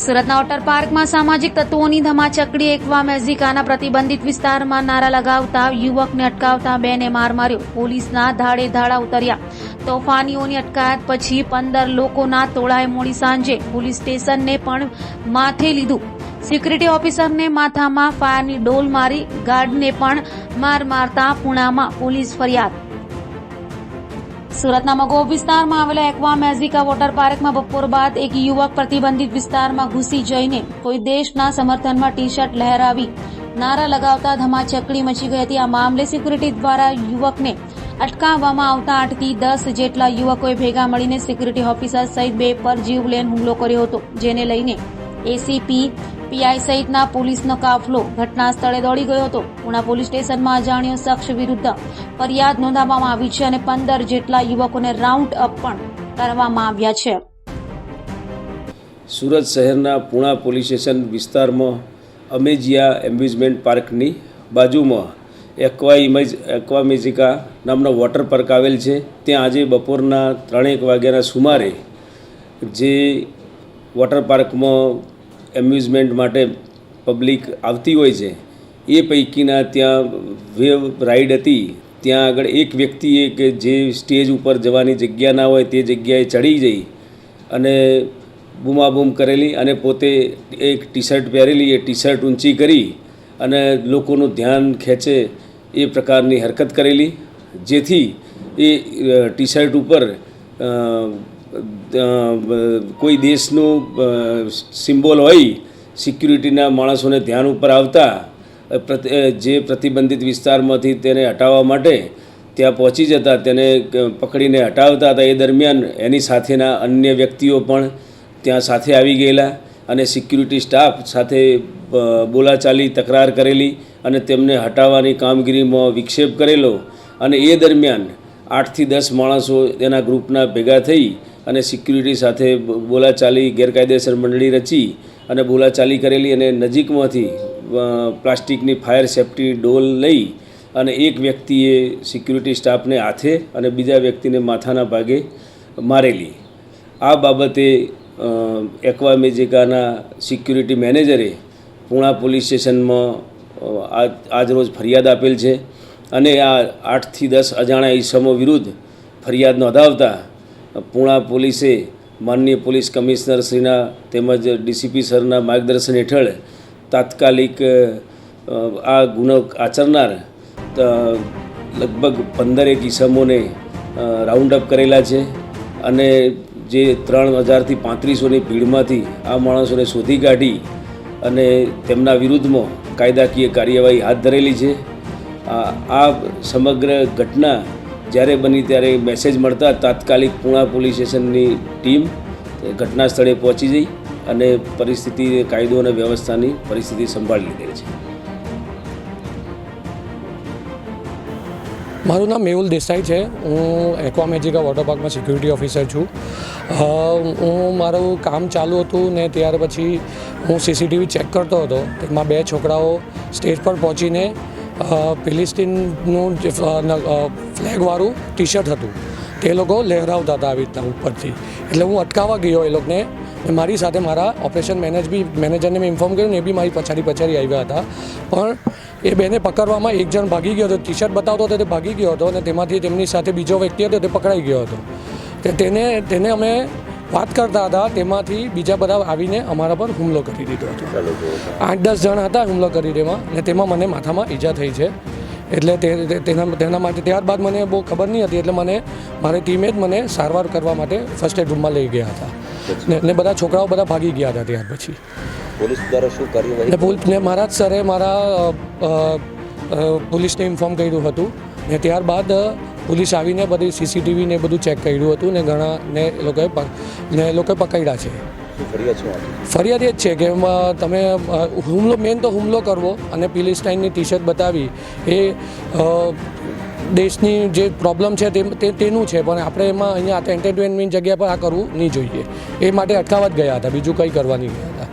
સુરતના વોટર પાર્કમાં સામાજિક તત્વોની ધમાચકડી એકવા મેઝિકાના પ્રતિબંધિત વિસ્તારમાં નારા લગાવતા યુવકને અટકાવતા બેને માર માર્યો. પોલીસના ધાડે ધાડા ઉતર્યા. તોફાનીઓની અટકાયત પછી 15 લોકોના ટોળાએ મોડી સાંજે પોલીસ સ્ટેશનને પણ માથે લીધું. સિક્યુરિટી ઓફિસરને માથામાં ફાયરની ડોલ મારી, ગાર્ડને પણ માર મારતા પુણામાં પોલીસ ફરિયાદ. સુરતના મગોબ વિસ્તારમાં આવેલા એકવા મેઝિકા વોટર પાર્કમાં બપોર બાદ એક યુવક પ્રતિબંધિત વિસ્તારમાં ઘૂસી જઈને કોઈ દેશના સમર્થનમાં ટી શર્ટ લહેરાવી નારા લગાવતા ધમાચકડી મચી ગઈ હતી. આ મામલે સિક્યુરિટી દ્વારા યુવકને અટકાવવામાં આવતા 8 થી 10 જેટલા યુવકોએ ભેગા મળીને સિક્યુરિટી ઓફિસર સહિત 2 પર જીવલેણ હુમલો કર્યો હતો, જેને લઈને એસીપી, પીઆઈ સહિતના પોલીસનો કાફલો ઘટના સ્થળે દોડી ગયો હતો. પુણા પોલીસ સ્ટેશનમાં અજાણ્યો શખ્સ વિરુદ્ધ ફરિયાદ નોંધાવવામાં આવી છે અને 15 જેટલા યુવકોને રાઉન્ડ અપ પણ કરવામાં આવ્યા છે. સુરત શહેરના પુણા પોલીસ સ્ટેશન વિસ્તારમાં અમેજિયા એમ્યુઝમેન્ટ પાર્કની બાજુમાં એકવા મેઝિકા નામનો વોટર પાર્ક આવેલ છે. ત્યાં આજે બપોરના 3 વાગ્યાના સુમારે જે વોટર પાર્કમાં એમ્યુઝમેન્ટ માટે પબ્લિક આવતી હોય છે એ પૈકીના ત્યાં વેવ રાઈડ હતી. ત્યાં આગળ એક વ્યક્તિએ કે જે સ્ટેજ ઉપર જવાની જગ્યા ના હોય તે જગ્યાએ ચડી જઈ અને બૂમાબૂમ કરેલી અને પોતે એક ટી શર્ટ પહેરેલી એ ટી શર્ટ ઊંચી કરી અને લોકોનું ધ્યાન ખેંચે એ પ્રકારની હરકત કરેલી, જેથી એ ટી શર્ટ ઉપર કોઈ દેશનું સિમ્બોલ હોય સિક્યુરિટીના માણસોને ધ્યાન ઉપર આવતા જે પ્રતિબંધિત વિસ્તારમાંથી તેને હટાવવા માટે ત્યાં પહોંચી જતા તેને પકડીને હટાવતા હતા. એ દરમિયાન એની સાથેના અન્ય વ્યક્તિઓ પણ ત્યાં સાથે આવી ગયેલા અને સિક્યુરિટી સ્ટાફ સાથે બોલાચાલી તકરાર કરેલી અને તેમને હટાવવાની કામગીરીમાં વિક્ષેપ કરેલો. અને એ દરમિયાન 8 થી 10 માણસો તેના ગ્રુપના ભેગા થઈ અને સિક્યુરિટી સાથે બોલાચાલી ગેરકાયદેસર મંડળી રચી અને બોલાચાલી કરેલી અને નજીકમાંથી પ્લાસ્ટિકની ફાયર સેફ્ટી ડોલ લઈ અને એક વ્યક્તિએ સિક્યુરિટી સ્ટાફને હાથે અને બીજા વ્યક્તિને માથાના ભાગે મારેલી. આ બાબતે એકવા મેઝિકાના સિક્યુરિટી મેનેજરે પુણા પોલીસ સ્ટેશનમાં આજરોજ ફરિયાદ આપેલ છે અને આ 8 થી 10 અજાણ્યા ઈસમો વિરુદ્ધ ફરિયાદ નોંધાવતા પુણા પોલીસે માનનીય પોલીસ કમિશનર શ્રીના તેમજ ડીસીપી સરના માર્ગદર્શન હેઠળ તાત્કાલિક આ ગુનો આચરનાર લગભગ 15 ઈસમોને રાઉન્ડ અપ કરેલા છે અને જે 3000 થી 3500ની ભીડમાંથી આ માણસોને શોધી કાઢી અને તેમના વિરુદ્ધમાં કાયદાકીય કાર્યવાહી હાથ ધરેલી છે. આ સમગ્ર ઘટના જ્યારે બની ત્યારે મેસેજ મળતા તાત્કાલિક પુણા પોલીસ સ્ટેશનની ટીમ ઘટના સ્થળે પહોંચી જઈ અને પરિસ્થિતિ, કાયદો અને વ્યવસ્થાની પરિસ્થિતિ સંભાળી લીધેલી છે. મારું નામ મેહુલ દેસાઈ છે. હું એકવા મેઝિકા વોટર પાર્કમાં સિક્યુરિટી ઓફિસર છું. હું મારું કામ ચાલુ હતું ને ત્યાર પછી હું સીસીટીવી ચેક કરતો હતો. તેમાં 2 છોકરાઓ સ્ટેજ પર પહોંચીને પેલેસ્ટીનનું જે ફ્લેગવાળું ટી શર્ટ હતું તે લોકો લહેરાવતા હતા આવી રીતના ઉપરથી. એટલે હું અટકાવવા ગયો એ લોકોને. મારી સાથે મારા ઓપરેશન મેનેજરને મેં ઇન્ફોર્મ કર્યું ને એ બી મારી પછાડી આવ્યા હતા. પણ એ બેને પકડવામાં એક જણ ભાગી ગયો હતો. ટી શર્ટ બતાવતો હતો તે ભાગી ગયો હતો અને તેમાંથી તેમની સાથે બીજો વ્યક્તિ હતો તે પકડાઈ ગયો હતો. તેને અમે વાત કરતા હતા, તેમાંથી બીજા બધા આવીને અમારા પર હુમલો કરી દીધો હતો. 8-10 જણ હતા હુમલો કરી તેમાં, અને તેમાં મને માથામાં ઈજા થઈ છે. એટલે તેના માટે ત્યારબાદ મને બહુ ખબર નહીં હતી, એટલે મારી ટીમે જ મને સારવાર કરવા માટે ફર્સ્ટ એડ રૂમમાં લઈ ગયા હતા ને બધા છોકરાઓ બધા ભાગી ગયા હતા. ત્યાર પછી પોલીસ દ્વારા શું કાર્યવાહી? મારા જ સરે મારા પોલીસને ઇન્ફોર્મ કર્યું હતું ને ત્યારબાદ પોલીસ આવીને બધી સીસીટીવી ને બધું ચેક કર્યું હતું ને ઘણાને એ લોકોએ પકડ્યા છે. ફરિયાદ એ જ છે કે તમે મેન તો હુમલો કરવો અને પેલેસ્ટાઇનની ટી શર્ટ બતાવી એ દેશની જે પ્રોબ્લેમ છે તેનું છે, પણ આપણે એમાં અહીંયા એન્ટરટેનમેન્ટ જગ્યા પર આ કરવું નહીં જોઈએ. એ માટે અટકાવવા જ ગયા હતા, બીજું કંઈ કરવા નહીં ગયા હતા.